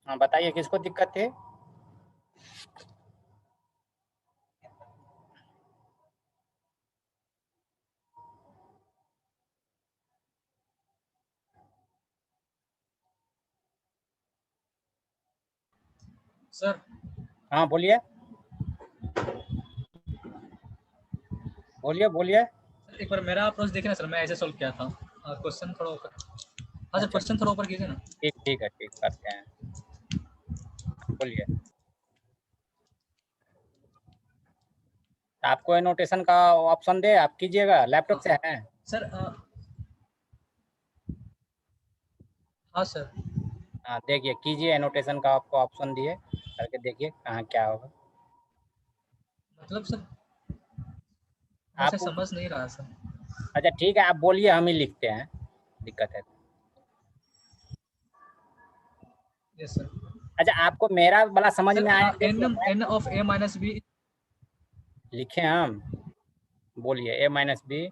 हाँ बताइए किसको दिक्कत थी? सर हाँ बोलिए बोलिए बोलिए। एक बार मेरा अप्रोच देखिए ना सर, मैं ऐसे सॉल्व किया था। क्वेश्चन थोड़ा ऊपर, हाँ सर अच्छा क्वेश्चन थोड़ा ऊपर कीजिए ना। ठीक ठीक है, ठीक करते हैं, बोलिए। आपको एनोटेशन का ऑप्शन दे, आप कीजिएगा, लैपटॉप से है? सर हाँ सर। हाँ देखिए, कीजिए, एनोटेशन का आपको ऑप्शन दिए, करके देखिए कहाँ क्या होगा। मतलब सर आप मुझे समझ नहीं रहा सर। अच्छा ठीक है, आप बोलिए, हम ही लिखते हैं, दिक्कत है। Yes sir. अच्छा आपको मेरा वाला समझ में आया? Sir N of A minus B. लिखे हम, बोलिए ए माइनस बी।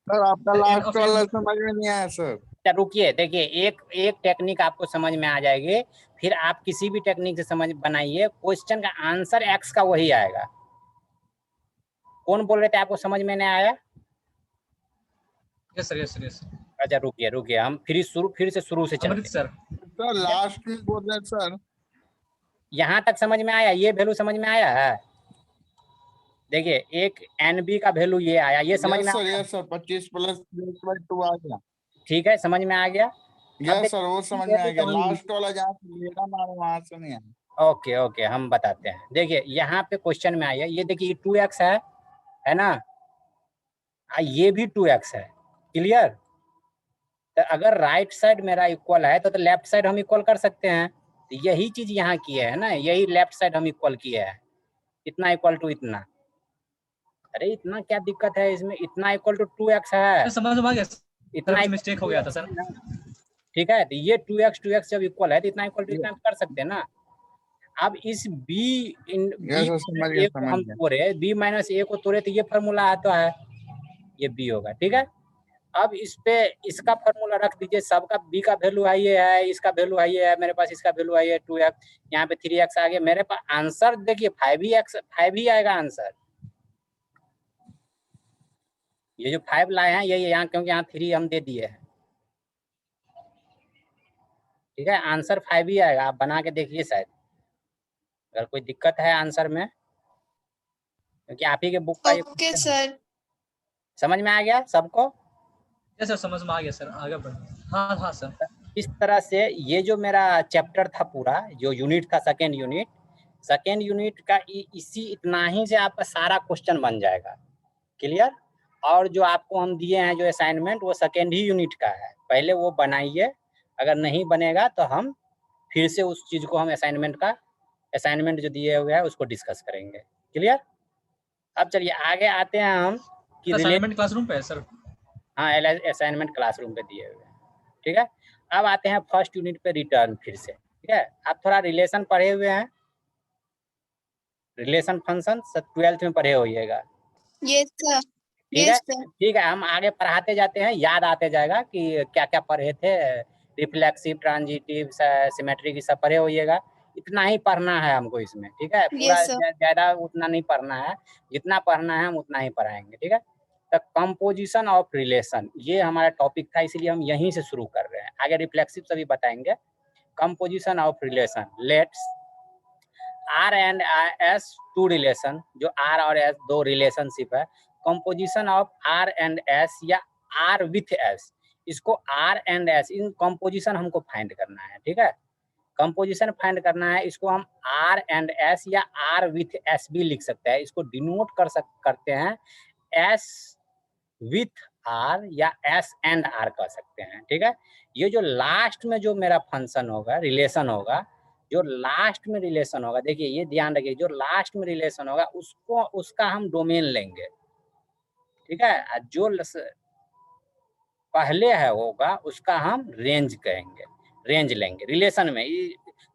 सर आपका सर एन लास्ट ऑफ वाला एन। समझ में नहीं आया सर। अच्छा रुकिए, देखिए एक एक टेक्निक आपको समझ में आ जाएगी, फिर आप किसी भी टेक्निक से समझ बनाइए, क्वेश्चन का आंसर एक्स का वही आएगा। कौन बोल रहे थे आपको समझ में नहीं आया? Yes sir yes sir yes sir. अच्छा रुकिए रुकिए, हम फिर से शुरू से अमृत चलते सर। सर लास्ट में बोल रहे हैं सर। यहाँ तक समझ में आया? ये वैल्यू समझ में आया है? देखिए एक एन बी का वैल्यू ये आया, ये समझ में आया? यस सर 25 प्लस 2 आ गया। ठीक है, समझ में आ गया। अब यस सर वो समझ में आ गया, देखिए, लास्ट वाला जहाँ से मेरा मारा वहां से नहीं आया। ओके ओके, हम बताते हैं। देखिए यहाँ पे क्वेश्चन में आया, ये देखिए 2x है ना, ये भी 2x है, क्लियर? तो अगर राइट साइड मेरा इक्वल है तो लेफ्ट साइड हम इक्वल कर सकते हैं। तो यही चीज यहाँ किए है ना, यही लेफ्ट साइड हम इक्वल किए हैं, इतना इक्वल टू इतना। अरे इतना क्या दिक्कत है इसमें, इतना इक्वल टू 2x है, समझ में आ गया सर, इतना कुछ इक्वल मिस्टेक टू हो गया 2x था सर। है ना। ठीक है, तो ये 2x जब इक्वल है तो इतना इक्वल टू इतना कर सकते हैं ना। अब इस बी यस सर ए को समझ हम गया। तोड़े, बी माइनस ए को तोड़े तो ये फार्मूला आता है, ये बी होगा, ठीक है। अब इस पे इसका फार्मूला रख दीजिए, सबका बी का वैल्यू है ये है, इसका वैल्यू है ये है, मेरे पास इसका वैल्यू है ये 2x, यहाँ पे 3x आ गया, मेरे पास आंसर देखिए 5 ही आएगा आंसर। ये जो 5 लाए हैं ये यहाँ, क्योंकि यहाँ 3 हम दे दिए हैं, ठीक है, आंसर 5 ही आएगा। आप बना के देखिए, शायद अगर कोई दिक्कत है आंसर में, क्योंकि आप ही के बुक का ये ओके सर। समझ में आ गया सबको? यस सर समझ में आ गया सर, आगे बढ़। हाँ हाँ सर। इस तरह से ये जो मेरा चैप्टर था पूरा, जो यूनिट था सेकेंड यूनिट का इसी इतना ही से आपका सारा क्वेश्चन बन जाएगा, क्लियर? और जो आपको हम दिए हैं जो असाइनमेंट, वो सेकेंड ही यूनिट का है, पहले वो बनाइए, अगर नहीं बनेगा तो हम फिर से उस चीज़ को हम असाइनमेंट जो दिए हुए हैं उसको डिस्कस करेंगे, क्लियर? अब चलिए आगे आते हैं हम कि असाइनमेंट क्लासरूम पे है सर। हाँ असाइनमेंट क्लासरूम पे दिए हुए हैं, ठीक है। अब आते हैं फर्स्ट यूनिट पे रिटर्न फिर से, ठीक है। आप थोड़ा रिलेशन पढ़े हुए हैं, रिलेशन फंक्शन 12th में पढ़े होइएगा, यस सर। ठीक है। Yes sir. ठीक है, हम आगे पढ़ाते जाते हैं, याद आते जाएगा कि क्या क्या पढ़े थे, रिफ्लेक्सिव, ट्रांजिटिव, सिमेट्रिक, सब पढ़े होइएगा। इतना ही पढ़ना है हमको इसमें, ठीक है, पूरा यस सर। ज़्यादा उतना नहीं पढ़ना है, जितना पढ़ना है हम उतना ही पढ़ाएंगे, ठीक है। तो कंपोजिशन ऑफ रिलेशन ये हमारा टॉपिक था, इसलिए हम यहीं से शुरू कर रहे हैं, आगे रिफ्लेक्सिव सभी बताएंगे। Composition of relation, let's R and S two relation, जो आर और एस दो रिलेशनशिप है, composition of R and S या आर विथ एस, इसको R and S, in composition हमको फाइंड करना है, ठीक है। कंपोजिशन फाइंड करना है, इसको हम आर एंड एस या आर विथ एस भी लिख सकते हैं, इसको डिनोट करते हैं एस विथ आर या एस एंड आर कह सकते हैं, ठीक है। ये जो लास्ट में जो मेरा फंक्शन होगा, रिलेशन होगा, जो लास्ट में रिलेशन होगा, देखिए ये ध्यान रखिए, जो लास्ट में रिलेशन होगा उसका हम डोमेन लेंगे, ठीक है। जो पहले है होगा उसका हम रेंज कहेंगे, रेंज लेंगे रिलेशन में,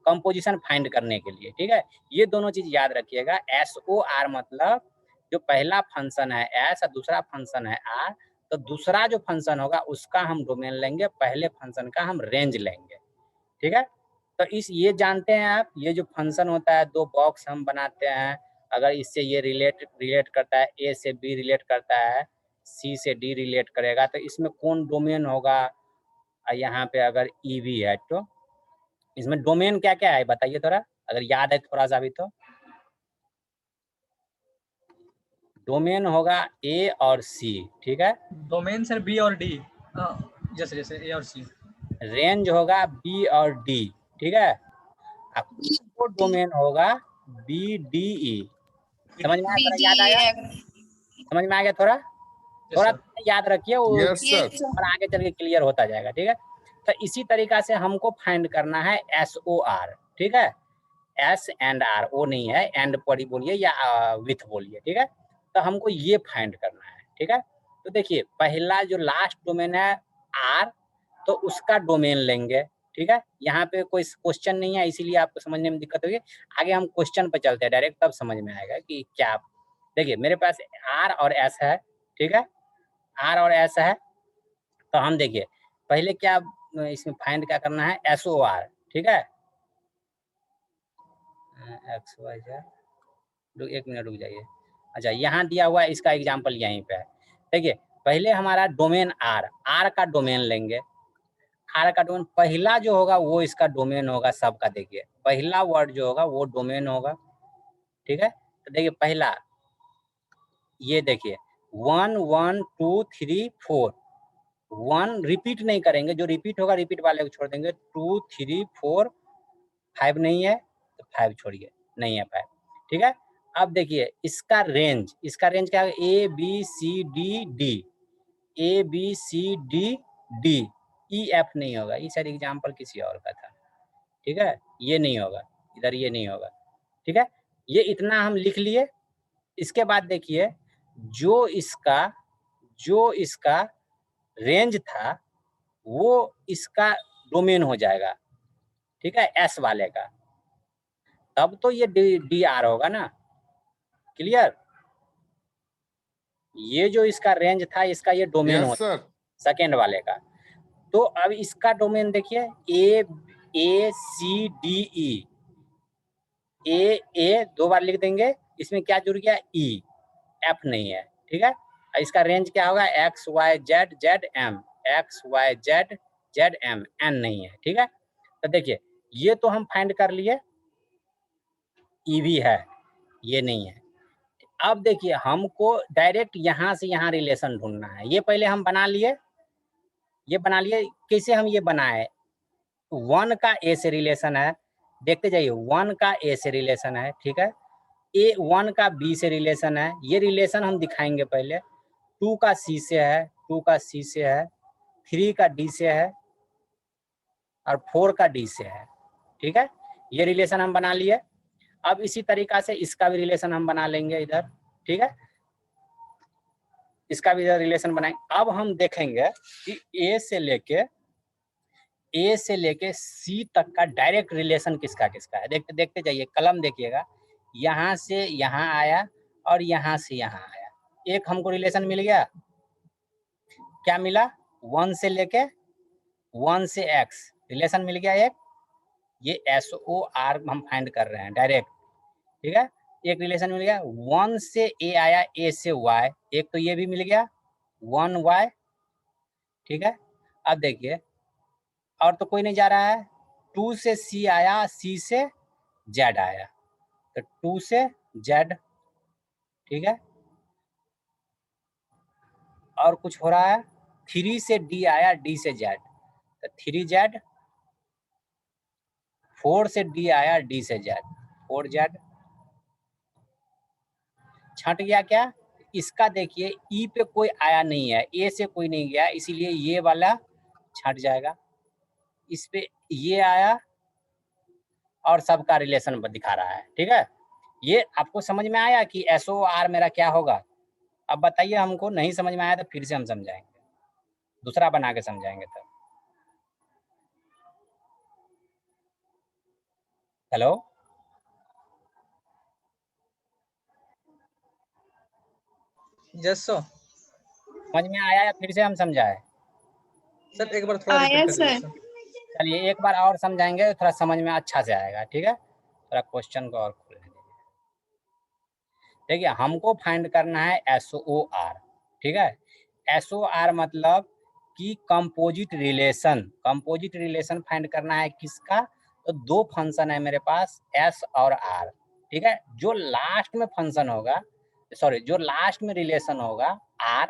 कंपोजिशन फाइंड करने के लिए, ठीक है। ये दोनों चीज याद रखिएगा, एस ओ आर मतलब जो पहला फंक्शन है एस और दूसरा फंक्शन है आर, तो दूसरा जो फंक्शन होगा उसका हम डोमेन लेंगे, पहले फंक्शन का हम रेंज लेंगे, ठीक है। तो ये जानते हैं आप, ये जो फंक्शन होता है, दो बॉक्स हम बनाते हैं, अगर इससे ये रिलेट करता है, ए से बी रिलेट करता है, सी से डी रिलेट करेगा, तो इसमें कौन डोमेन होगा? यहाँ पे अगर ई भी है तो इसमें डोमेन क्या क्या है बताइए थोड़ा, अगर याद है थोड़ा सा भी तो। डोमेन होगा ए और सी, ठीक है। डोमेन सर बी और डी, जैसे जैसे ए और सी। रेंज होगा बी और डी, ठीक है। आपको डोमेन होगा बी डी ई। समझ में आया? थोड़ा याद आया? समझ में आ गया थोड़ा? थोड़ा याद रखिए, वो यस सर। और आगे चल के क्लियर होता जाएगा, ठीक है। तो इसी तरीका से हमको फाइंड करना है एस ओ आर, ठीक है। एस एंड आर, ओ नहीं है, एंड पर बोलिए या विथ बोलिए, ठीक है। तो हमको ये फाइंड करना है, ठीक है। तो देखिए पहला जो लास्ट डोमेन है आर, तो उसका डोमेन लेंगे, ठीक है। यहाँ पे कोई क्वेश्चन नहीं है, इसीलिए आपको समझने में दिक्कत होगी। आगे हम क्वेश्चन पे चलते हैं डायरेक्ट, तब समझ में आएगा कि क्या। देखिए मेरे पास आर और एस है, ठीक है। आर और एस है, तो हम देखिए पहले क्या इसमें फाइंड क्या करना है, एस ओ आर, ठीक है। एक्स वाई जेड, एक मिनट रुक जाइए। अच्छा यहाँ दिया हुआ है, इसका एग्जाम्पल यहीं पे है। देखिए पहले हमारा डोमेन आर का डोमेन लेंगे। आर का डोमेन पहला जो होगा वो इसका डोमेन होगा सबका। देखिए पहला वर्ड जो होगा वो डोमेन होगा, ठीक है। तो देखिए पहला ये देखिए 1 1 2 3 4, 1 रिपीट नहीं करेंगे, जो रिपीट होगा रिपीट वाले को छोड़ देंगे। 2 3 4 5 नहीं है तो 5 छोड़िए, नहीं है 5, ठीक है। अब देखिए इसका रेंज क्या है, A B C D D, A B C D D, E F नहीं होगा, ये सर एग्जाम्पल किसी और का था, ठीक है। ये नहीं होगा, इधर ये नहीं होगा, ठीक है। ये इतना हम लिख लिए। इसके बाद देखिए जो इसका रेंज था वो इसका डोमेन हो जाएगा, ठीक है, एस वाले का। तब तो ये डी आर होगा ना, क्लियर। ये जो इसका रेंज था इसका ये डोमेन हो सर। सेकेंड वाले का। तो अब इसका डोमेन देखिए ए सी डी ई, ए दो बार लिख देंगे, इसमें क्या जुड़ गया ई, एफ नहीं है, ठीक है। इसका रेंज क्या होगा, X Y Z Z M, X Y Z Z M, N नहीं है, ठीक है। तो देखिए ये तो हम फाइंड कर लिए, ई भी है, ये नहीं है। अब देखिए हमको डायरेक्ट यहाँ से यहाँ रिलेशन ढूंढना है। ये पहले हम बना लिए, कैसे हम ये बनाए। 1 का ए से रिलेशन है, देखते जाइए 1 का ए से रिलेशन है, ठीक है। ए 1 का बी से रिलेशन है, ये रिलेशन हम दिखाएंगे पहले। 2 का सी से है, 2 का सी से है, 3 का डी से है और 4 का डी से है, ठीक है। ये रिलेशन हम बना लिए। अब इसी तरीका से इसका भी रिलेशन हम बना लेंगे इधर, ठीक है। इसका भी इधर रिलेशन बनाएंगे। अब हम देखेंगे कि ए से लेके सी तक का डायरेक्ट रिलेशन किसका किसका है। देखते जाइए, कलम देखिएगा, यहाँ से यहाँ आया और यहाँ से यहाँ आया। एक हमको रिलेशन मिल गया, क्या मिला, 1 से लेके 1 से x रिलेशन मिल गया एक। ये SOR हम फाइंड कर रहे हैं डायरेक्ट, ठीक है। एक रिलेशन मिल गया। 1 से a आया, a से y, एक तो ये भी मिल गया 1y, ठीक है। अब देखिए और तो कोई नहीं जा रहा है। 2 से c आया, c से z आया, तो 2 से z, ठीक है। और कुछ हो रहा है, 3 से d आया, d से z, तो 3z, 4 से d आया, d से z, 4z। छट गया क्या, इसका देखिए ई पे कोई आया नहीं है, ए से कोई नहीं गया, इसीलिए ये वाला छट जाएगा। इस पे ये आया और सबका रिलेशन दिखा रहा है, ठीक है। ये आपको समझ में आया कि SOR मेरा क्या होगा। अब बताइए, हमको नहीं समझ में आया तो फिर से हम समझाएंगे, दूसरा बना के समझाएंगे तब। Hello, yes sir. समझ में आया या फिर से हम समझाए? सर एक बार थोड़ा रिपीट कर दीजिए सर। चलिए एक बार और समझाएंगे, थोड़ा समझ में अच्छा से आएगा, ठीक है। थोड़ा क्वेश्चन को और खोलने दीजिए। देखिए हमको फाइंड करना है SOR, ठीक है। SOR मतलब कि कंपोजिट रिलेशन फाइंड करना है किसका, तो दो फंक्शन है मेरे पास S और R, ठीक है। जो लास्ट में फंक्शन होगा, सॉरी जो लास्ट में रिलेशन होगा R,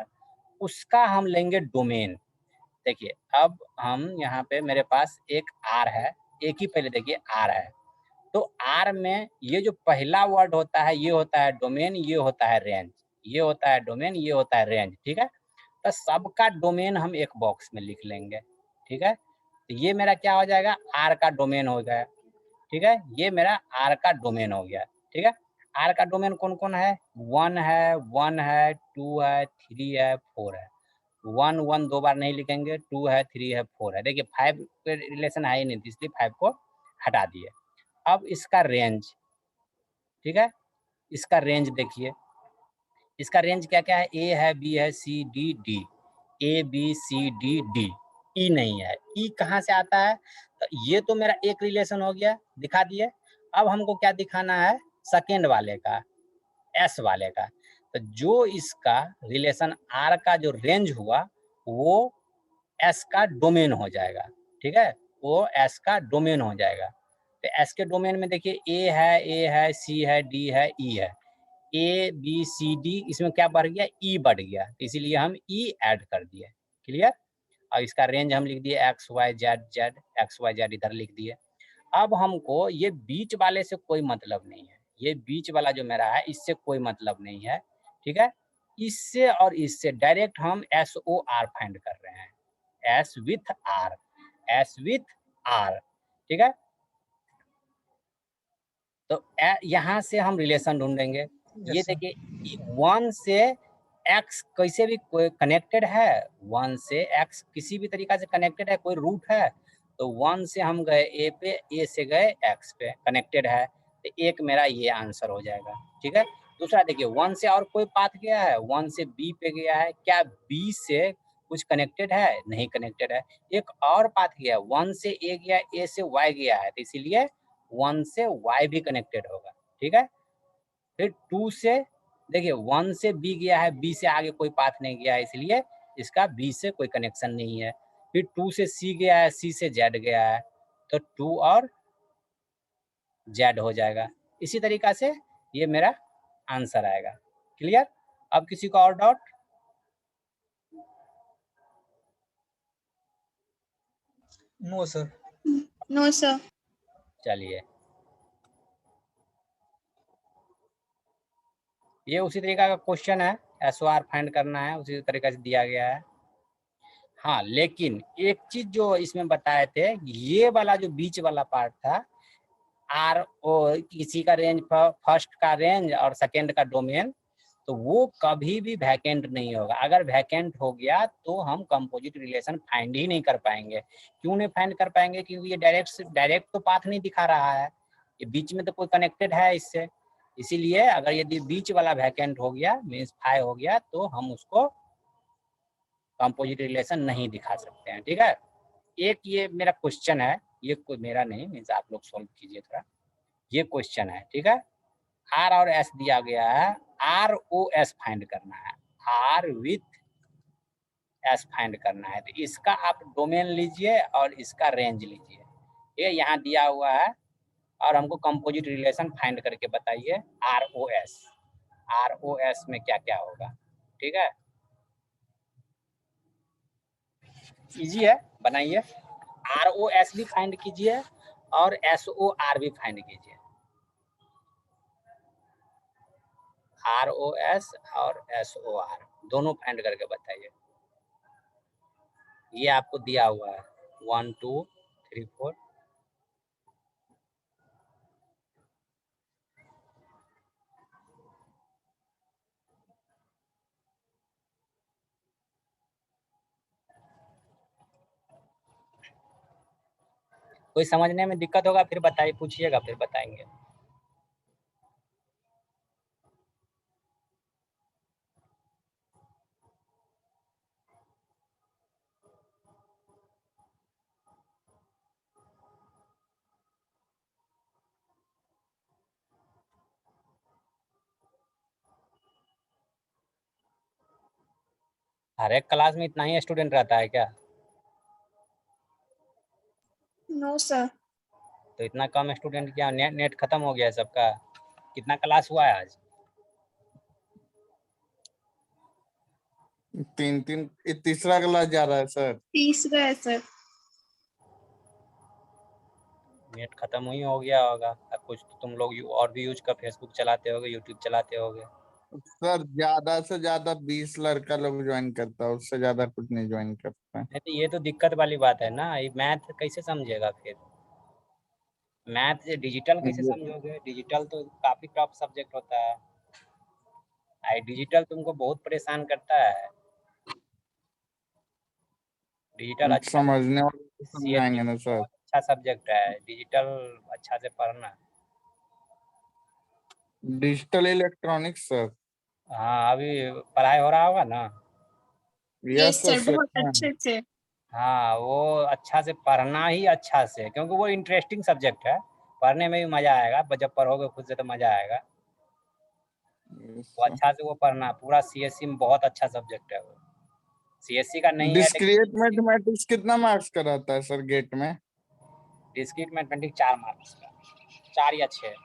उसका हम लेंगे डोमेन। देखिए अब हम यहाँ पे मेरे पास एक R है, एक ही पहले देखिए R है, तो R में ये जो पहला वर्ड होता है ये होता है डोमेन, ये होता है रेंज, ये होता है डोमेन, ये होता है रेंज, ठीक है। तो सबका डोमेन हम एक बॉक्स में लिख लेंगे, ठीक है। तो ये मेरा क्या हो जाएगा, R का डोमेन हो गया, ठीक है। ये मेरा R का डोमेन हो गया, ठीक है। R का डोमेन कौन कौन है, 1 है 2 है 3 है 4 है। 1 1 दो बार नहीं लिखेंगे, 2 है 3 है 4 है। देखिए 5 पे रिलेशन है ही नहीं, इसलिए 5 को हटा दिए। अब इसका रेंज, ठीक है, इसका रेंज देखिए, इसका रेंज क्या क्या है, ए है, बी है, C D D, A B C D D, E नहीं है। ई कहाँ से आता है, तो ये तो मेरा एक रिलेशन हो गया, दिखा दिए। अब हमको क्या दिखाना है, सेकेंड वाले का, एस वाले का। तो जो इसका रिलेशन आर का जो रेंज हुआ वो एस का डोमेन हो जाएगा, ठीक है, वो एस का डोमेन हो जाएगा। तो एस के डोमेन में देखिए ए है, सी है, डी है, ई है। ए बी सी डी, इसमें क्या बढ़ गया, ई बढ़ गया, इसीलिए हम ई ऐड कर दिए, क्लियर। और इसका रेंज हम लिख दिए X Y Z Z, X Y Z इधर लिख दिए। अब हमको ये बीच वाले से कोई मतलब नहीं है, ये बीच वाला जो मेरा है इससे कोई मतलब नहीं है, ठीक है। इससे और इससे डायरेक्ट हम SOR फाइंड कर रहे हैं, S with R, S with R, ठीक है। तो यहाँ से हम रिलेशन ढूंढेंगे। ये देखिए 1 से x कैसे भी कोई कनेक्टेड है, 1 से x किसी भी तरीका से कनेक्टेड है, कोई रूट है, तो 1 से हम गए a पे, a से गए x पे, कनेक्टेड है, तो एक मेरा ये आंसर हो जाएगा, ठीक है। दूसरा देखिए 1 से और कोई पाथ गया है, 1 से b पे गया है, क्या b से कुछ कनेक्टेड है, नहीं कनेक्टेड है। एक और पाथ गया, 1 से a गया, a से y गया है, तो इसीलिए 1 से y भी कनेक्टेड होगा, ठीक है। फिर 2 से देखिए 1 से b गया है, b से आगे कोई पाथ नहीं गया है, इसलिए इसका b से कोई कनेक्शन नहीं है। फिर 2 से c गया है, c से z गया है, तो 2 और z हो जाएगा। इसी तरीका से ये मेरा आंसर आएगा, क्लियर। अब किसी को और doubt, no sir. No sir. चलिए ये उसी तरीका का क्वेश्चन है, SOR फाइंड करना है, उसी तरीके से दिया गया है। हाँ लेकिन एक चीज जो इसमें बताए थे, ये वाला जो बीच वाला पार्ट था, आर ओ किसी का रेंज, फर्स्ट का रेंज और सेकेंड का डोमेन, तो वो कभी भी वैकेंट नहीं होगा। अगर वैकेंट हो गया तो हम कंपोजिट रिलेशन फाइंड ही नहीं कर पाएंगे। क्यों नहीं फाइंड कर पाएंगे, क्योंकि ये डायरेक्ट तो पाथ नहीं दिखा रहा है, ये बीच में तो कोई कनेक्टेड है इससे। इसीलिए अगर यदि बीच वाला वैकेंट हो गया, मीन्स फाई हो गया, तो हम उसको कंपोजिट रिलेशन नहीं दिखा सकते हैं, ठीक है। एक ये मेरा क्वेश्चन है, ये कोई मेरा नहीं, मीन्स आप लोग सॉल्व कीजिए थोड़ा। ये क्वेश्चन है, ठीक है। आर और एस दिया गया है, आर ओ एस फाइंड करना है, आर विथ एस फाइंड करना है। तो इसका आप डोमेन लीजिए और इसका रेंज लीजिए, ये यहाँ दिया हुआ है, और हमको कंपोजिट रिलेशन फाइंड करके बताइए R O S, R O S में क्या क्या होगा, ठीक है। इजी है, बनाइए। आर ओ एस भी फाइंड कीजिए और एस ओ आर भी फाइंड कीजिए, आर ओ एस और एस ओ आर दोनों फाइंड करके बताइए। ये आपको दिया हुआ है 1 2 3 4। कोई समझने में दिक्कत होगा फिर बताइए, पूछिएगा फिर बताएंगे। हर एक क्लास में इतना ही स्टूडेंट रहता है क्या? No sir. तो इतना कम स्टूडेंट क्या नेट खत्म हो गया है सबका? कितना क्लास हुआ है आज? 3 तीसरा क्लास जा रहा है सर। तीसरा है सर। नेट खत्म ही हो गया होगा। अब कुछ तो तुम लोग और भी यूज कर फेसबुक चलाते होगे, यूट्यूब चलाते होगे। सर ज्यादा से ज्यादा 20 लड़का लोग ज्वाइन करता है, उससे ज्यादा कुछ नहीं ज्वाइन करता है। नहीं तो ये तो दिक्कत वाली बात है ना, ये मैथ कैसे समझेगा फिर? मैथ से डिजिटल कैसे समझोगे? डिजिटल तो काफी टफ सब्जेक्ट होता है। आई डिजिटल तुमको बहुत परेशान करता है। डिजिटल अच्छा समझने वाले को CSE समझाएंगे ना सर। बहुत अच्छा सब्जेक्ट है, डिजिटल अच्छा से पढ़ना। Digital electronics sir. हाँ, अभी पढ़ाई हो रहा होगा ना? यस सर सर, बहुत सेक्शन अच्छे से। हाँ, वो अच्छा से पढ़ना ही अच्छा से, क्योंकि वो इंटरेस्टिंग सब्जेक्ट है। पढ़ने में भी मजा आएगा, जब पढ़ोगे खुद से तो मजा आएगा। वो अच्छा से वो पढ़ना, पूरा CSE में बहुत अच्छा सब्जेक्ट है वो। CSE का नहीं है डिस्क्रीट मैथमेटिक्स कितना मार्क्स का रहता है सर गेट में? डिस्क्रीट मैथमेटिक्स 4 मार्क्स का, 4 या 6।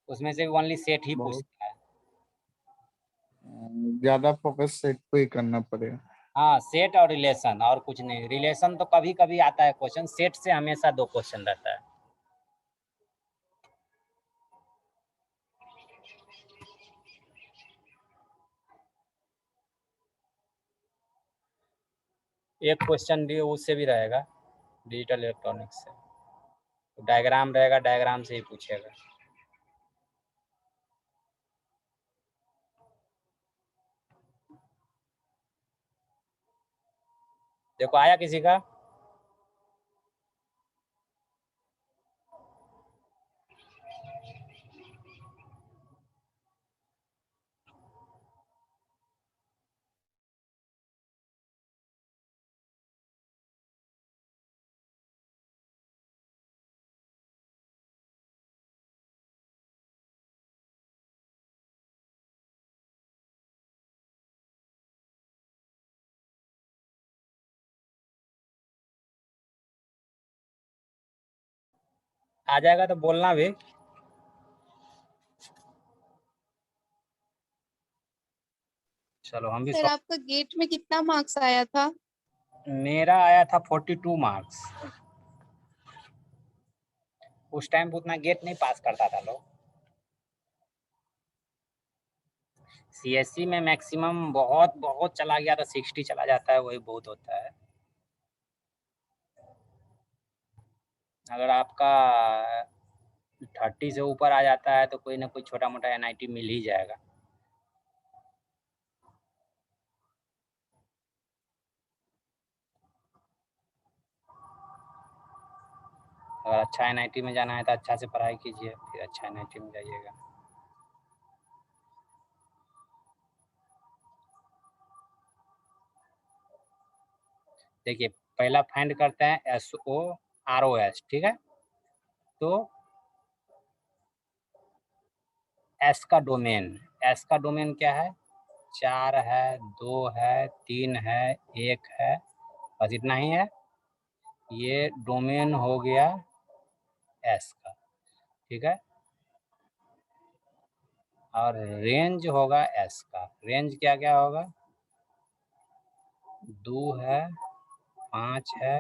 उसमें से ओनली सेट ही बहुत पूछता है। ज्यादा फोकस सेट पे ही करना पड़ेगा। हाँ, सेट और रिलेशन, और कुछ नहीं। रिलेशन तो कभी कभी आता है क्वेश्चन, सेट से हमेशा 2 क्वेश्चन रहता है। एक क्वेश्चन भी उससे भी रहेगा, डिजिटल इलेक्ट्रॉनिक्स से। तो डायग्राम रहेगा, डायग्राम से ही पूछेगा। देखो आया किसी का? आ जाएगा तो बोलना भी। चलो हम भी सर आपका गेट में कितना मार्क्स आया था? मेरा आया था 42 मार्क्स। उस टाइम पे उतना गेट नहीं पास करता था लोग। CSE में मैक्सिमम बहुत बहुत चला गया था, 60 चला जाता है, वही बहुत होता है। अगर आपका 30 से ऊपर आ जाता है तो कोई ना कोई छोटा मोटा NIT मिल ही जाएगा। अगर अच्छा NIT में जाना है तो अच्छा से पढ़ाई कीजिए, फिर अच्छा NIT में जाइएगा। देखिए पहला फाइंड करते हैं SOROS, ठीक है? तो S का डोमेन क्या है? 4 है, 2 है, 3 है, 1 है, बस इतना ही है। ये डोमेन हो गया S का, ठीक है? और रेंज होगा S का। रेंज क्या क्या होगा? 2 है, 5 है,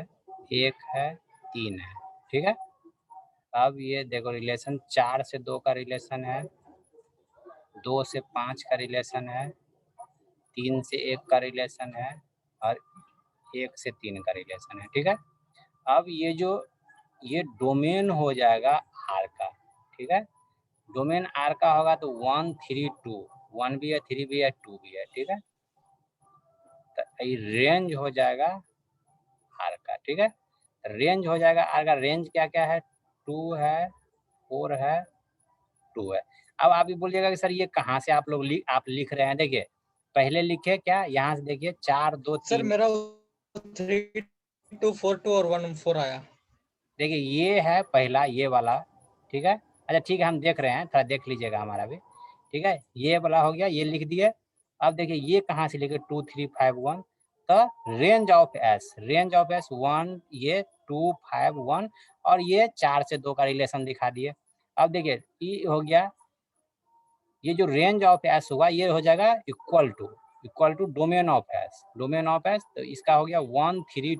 1 है, 3 है, ठीक है? अब ये देखो रिलेशन 4 से 2 का रिलेशन है, 2 से 5 का रिलेशन है, 3 से 1 का रिलेशन है, और 1 से 3 का रिलेशन है, ठीक है? अब ये डोमेन हो जाएगा R का, ठीक है? डोमेन R का होगा तो 1 3 2, 1 भी है, 3 भी है, 2 भी है, ठीक है? तो ये रेंज हो जाएगा R का, ठीक है? रेंज हो जाएगा R का। रेंज क्या क्या है? 2 है, 4 है, 2 है। अब आप ये बोलिएगा कि सर ये कहाँ से आप लिख रहे हैं? देखिए पहले लिखे क्या, यहाँ से देखिए 4 2 3। सर मेरा 3 2 4 2 और 1 4 आया। देखिए ये है पहला, ये वाला, ठीक है? अच्छा ठीक है, हम देख रहे हैं, थोड़ा देख लीजिएगा हमारा भी, ठीक है? ये वाला हो गया, ये लिख दिए। अब देखिए ये कहाँ से लेके 2 3 5 1, तो रेंज ऑफ एस 1, ये 2 5 1 और ये 4 से 2 का रिलेशन दिखा दिए। अब देखिए ये हो गया, ये जो रेंज ऑफ एस हुआ ये हो जाएगा equal to domain of S, तो इसका हो गया 1 3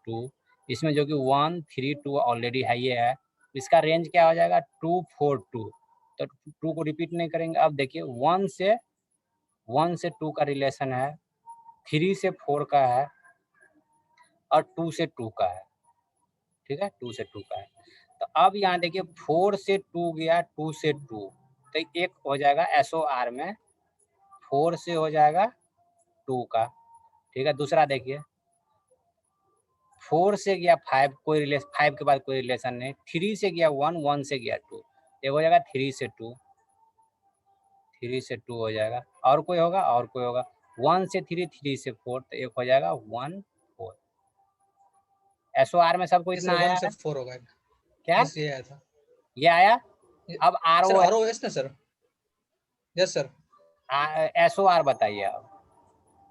2, इसमें जो कि 1 3 2 ऑलरेडी है ये है, इसका रेंज क्या हो जाएगा 2 4 2, तो 2 को रिपीट नहीं करेंगे। अब देखिए 1 से 2 का रिलेशन है, 3 से 4 का है और 2 से 2 का है, ठीक है, 2 से 2 का है। तो अब यहाँ देखिए 4 से 2 गया 2 से 2, तो एक हो जाएगा SOR में 4 से हो जाएगा 2 का, ठीक है। दूसरा देखिए 4 से गया 5, कोई रिलेशन, 5 के बाद कोई रिलेशन नहीं, 3 से गया 1, 1 से गया 2, ये हो जाएगा 3 से 2, 3 से 2 हो जाएगा। और कोई होगा, 1 से 3, 3 से 4, तो एक हो जाएगा 1 4। SOR में सबको इतना सर आया 1 से है 4 होगा। क्या? यस ये आया था। ये आया। अब सर RO ROS ना सर? Yes sir. SOR बताइए अब।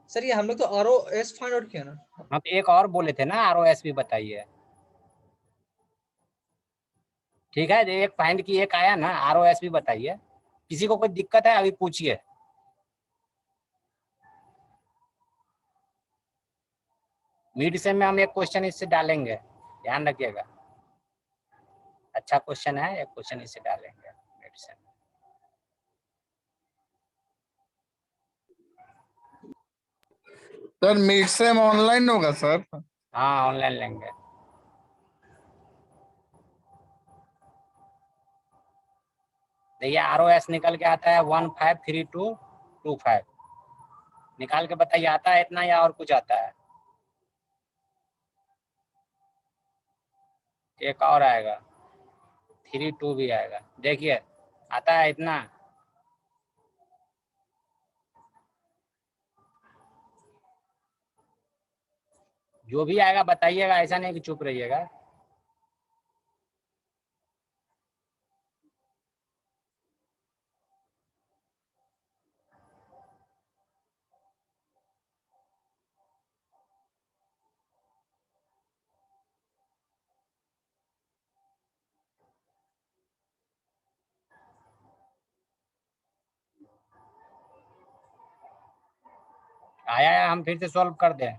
सर ये हम लोग तो ROS फाइंड आउट किया ना। हम तो एक और बोले थे ना, ROS भी बताइए। ठीक है, एक फाइंड की एक आया ना, ROS भी बताइए। किसी को कोई दिक्कत है अभी पूछिए। मिड सेम में हम एक क्वेश्चन इससे डालेंगे, ध्यान रखिएगा। अच्छा क्वेश्चन है, एक क्वेश्चन इससे डालेंगे mid sem. Sir mid sem online होगा सर? हाँ ऑनलाइन लेंगे। देखिए ROS निकल के आता है 153225। निकाल के बताइए आता है इतना या और कुछ आता है? एक और आएगा 32 भी आएगा, देखिए आता है इतना। जो भी आएगा बताइएगा, ऐसा नहीं कि चुप रहिएगा। आया है, हम फिर से सॉल्व कर दें।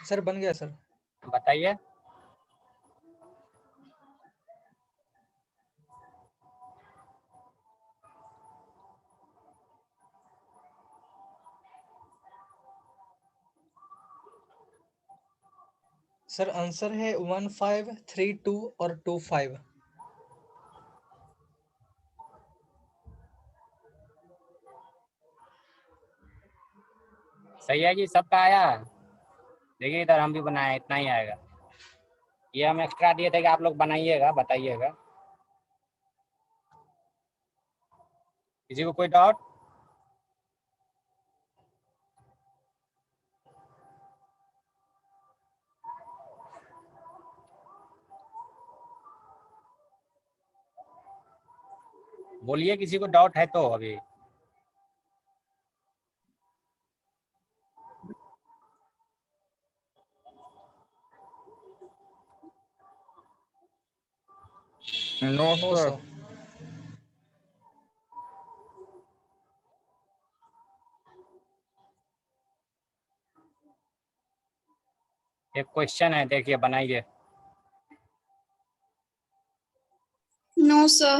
सर बन गया सर। बताइए। सर आंसर है 1532 और 25। सही है जी, सबका आया। देखिए इधर हम भी बनाए, इतना ही आएगा। ये हम एक्स्ट्रा दिए थे कि आप लोग बनाइएगा, बताइएगा। किसी को कोई डाउट? बोलिए, किसी को डाउट है तो अभी। No no sir. सर। एक क्वेश्चन है, देखिए बनाइए। No sir.